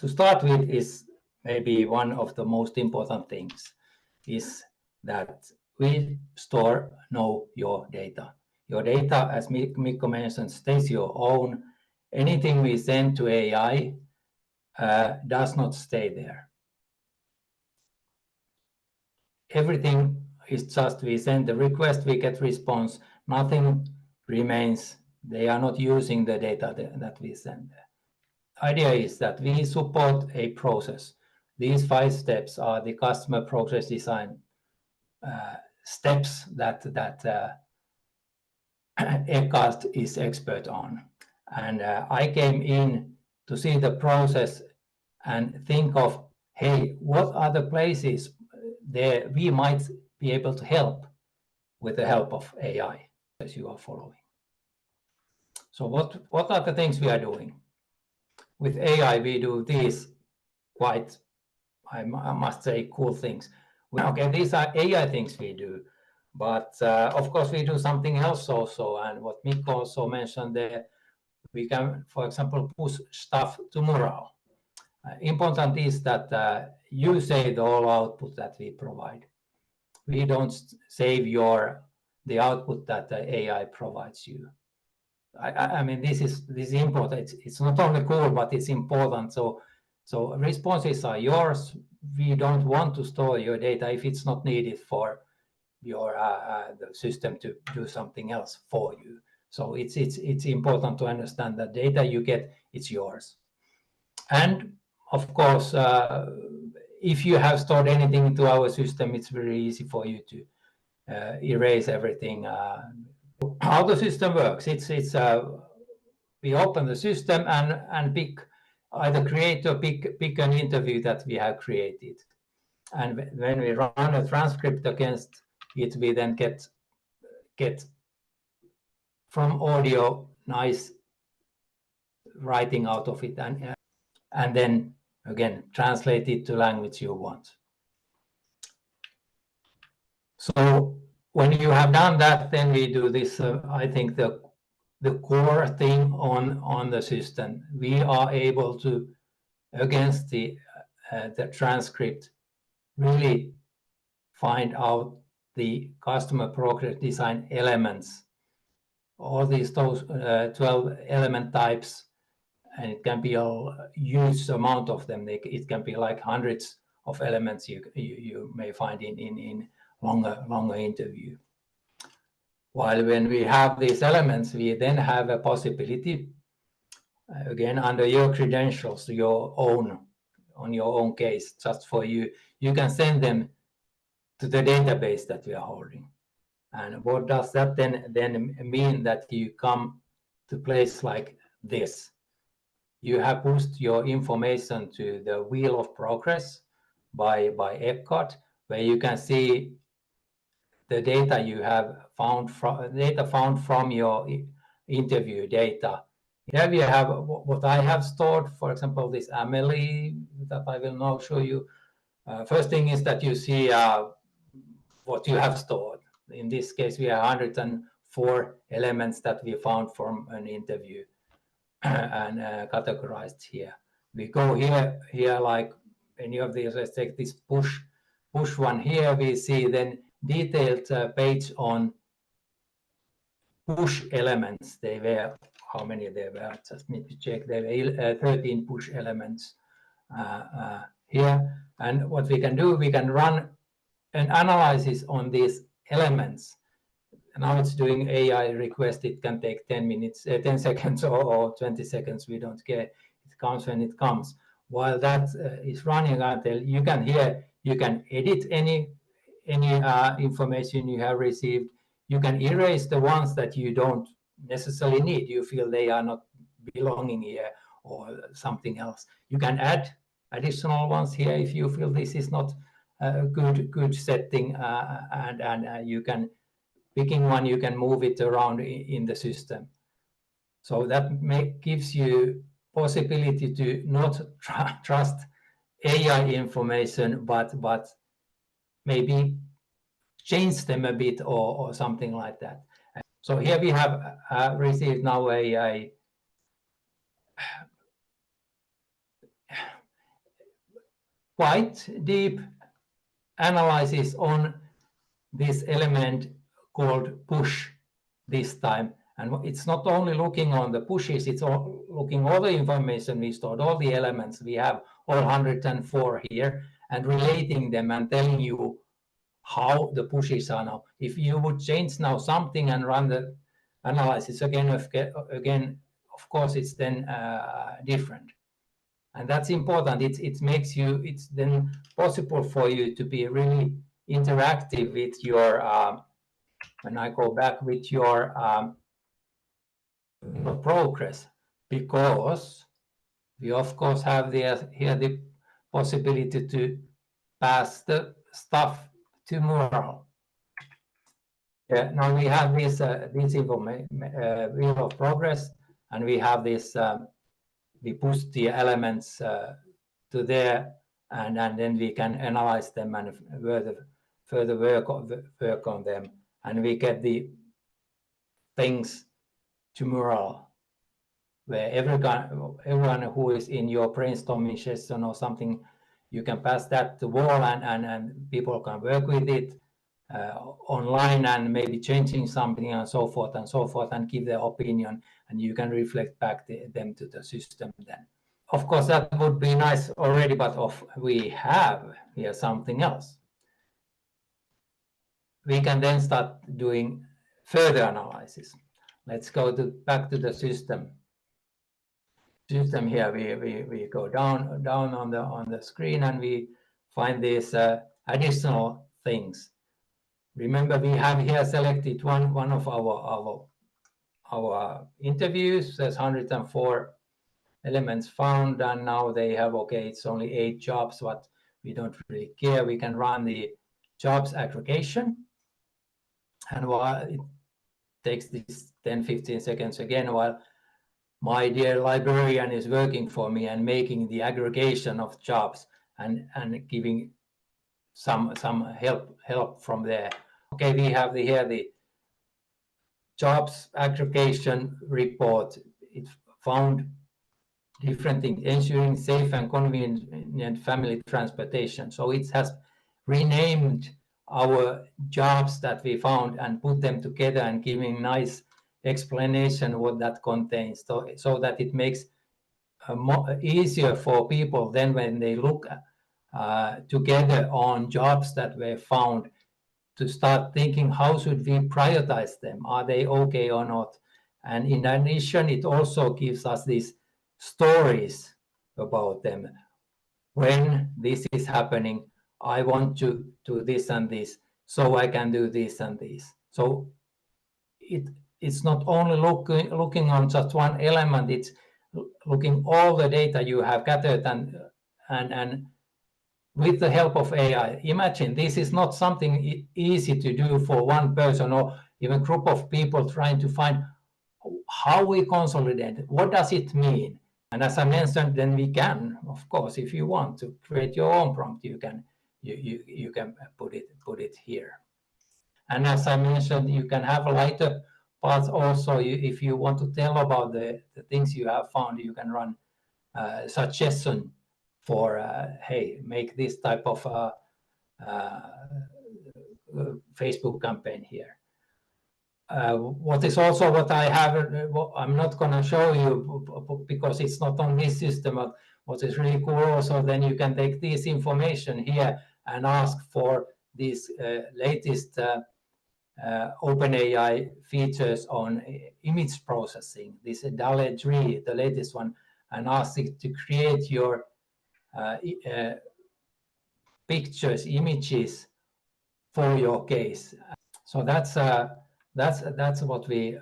to start with is maybe one of the most important things is that we store your data. Your data, as Mikko mentioned, stays your own. Anything we send to AI does not stay there. Everything is just we send the request, we get response, nothing remains. They are not using the data that we send there. Idea is that we support a process. These 5 steps are the customer process design steps that Eckhart is expert on. And I came in to see the process and think of, hey, what are the places there we might be able to help with the help of AI as you are following. So what are the things we are doing? With AI, we do these quite, I must say, cool things. Okay, these are AI things we do, but of course we do something else also. And what Mikko also mentioned there, we can, for example, push stuff to morale. Important is that you save the whole output that we provide. We don't save the output that the AI provides you. I mean, this is important. It's not only cool, but it's important. So responses are yours. We don't want to store your data if it's not needed for your the system to do something else for you. So it's important to understand that data you get, it's yours. And of course, if you have stored anything into our system, it's very easy for you to erase everything. How the system works, we open the system and create or pick an interview that we have created. And when we run a transcript against it, we then get from audio nice writing out of it, and then again translate it to language you want. So when you have done that, then we do this. I think the core thing on the system, we are able to, against the transcript, really find out the customer progress design elements, all those 12 element types, and it can be a huge amount of them. It can be like hundreds of elements you may find in longer interview. While when we have these elements, we then have a possibility, again, under your credentials, on your own case, just for you, you can send them to the database that we are holding. And what does that then mean? That you come to place like this. You have pushed your information to the wheel of progress by Eckhart, where you can see the data you have found from your interview data. Here we have what I have stored, for example, this Amelie that I will now show you. First thing is that you see what you have stored. In this case, we have 104 elements that we found from an interview and categorized here. We go here like any of these. Let's take this push one here. We see then detailed page on push elements. They were, how many there were? Just need to check. There were 13 push elements here. And what we can do, we can run an analysis on these elements. Now it's doing AI request. It can take 10 seconds or 20 seconds. We don't care. It comes when it comes. While that is running until you can edit any information you have received. You can erase the ones that you don't necessarily need. You feel they are not belonging here or something else. You can add additional ones here if you feel this is not a good setting, and you can, picking one, you can move it around in the system. So that gives you possibility to not trust AI information, but maybe change them a bit or something like that. So here we have received now quite deep analysis on this element called push this time. And it's not only looking on the pushes, it's looking all the information we stored, all the elements we have, all 104 here, and relating them and telling you how the pushes are now. If you would change now something and run the analysis again, of course, it's then different. And that's important. It's then possible for you to be really interactive with your, when I go back with your progress, because we of course have here the possibility to pass the stuff to Mural. Now we have this wheel of progress, and we have this. We push the elements to there, and then we can analyze them and further work on them, and we get the things to Mural, where everyone who is in your brainstorming session or something, you can pass that to wall, and people can work with it online and maybe changing something and so forth and give their opinion, and you can reflect back them to the system then. Of course, that would be nice already, but we have here something else. We can then start doing further analysis. Let's go back to the system. Here we go down on the screen, and we find these additional things. Remember, we have here selected one of our interviews. There's 104 elements found, and now they have, okay, it's only 8 jobs, but we don't really care. We can run the jobs aggregation, and while it takes this 10-15 seconds again, while my dear librarian is working for me and making the aggregation of jobs and giving some help from there. Okay, we have here the jobs aggregation report. It found different things, ensuring safe and convenient family transportation. So it has renamed our jobs that we found and put them together and giving nice explanation what that contains, so that it makes easier for people then when they look together on jobs that were found, to start thinking, how should we prioritize them? Are they okay or not? And in addition, it also gives us these stories about them. When this is happening, I want to do this and this, so I can do this and this. So it's not only looking on just one element, it's looking all the data you have gathered, and with the help of AI. Imagine, this is not something easy to do for one person or even group of people trying to find how we consolidate. What does it mean? And as I mentioned, then we can, of course, if you want to create your own prompt, you can put it here. And as I mentioned, you can have lighter parts also. If you want to tell about the things you have found, you can run suggestion for hey, make this type of Facebook campaign here. What is also what I have, I'm not going to show you because it's not on this system, but what is really cool also, then you can take this information here and ask for these latest OpenAI features on image processing, this DALL-E 3, the latest one, and ask it to create your pictures, images for your case. So that's what we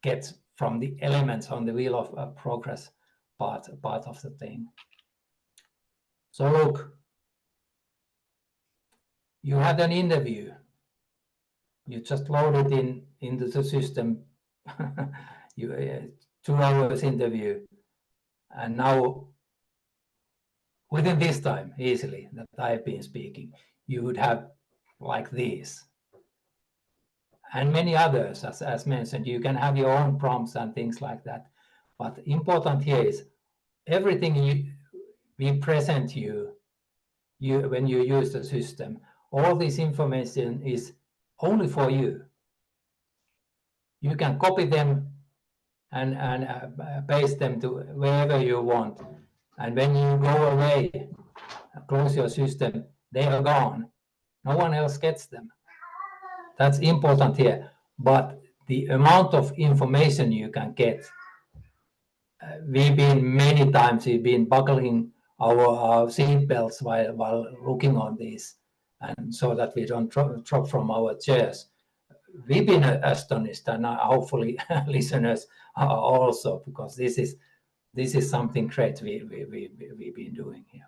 get from the elements on the wheel of progress part of the thing. So look, you had an interview. You just load it into the system. You 2 hours interview, and now within this time, easily, that I've been speaking, you would have like this. And many others, as mentioned, you can have your own prompts and things like that. But important here is everything we present you when you use the system. All this information is only for you. You can copy them and paste them to wherever you want. And when you go away, close your system, they are gone. No one else gets them. That's important here. But the amount of information you can get, we've been buckling our seat belts while looking on these, and so that we don't drop from our chairs. We've been astonished, and hopefully listeners are also, because this is something great we've been doing here.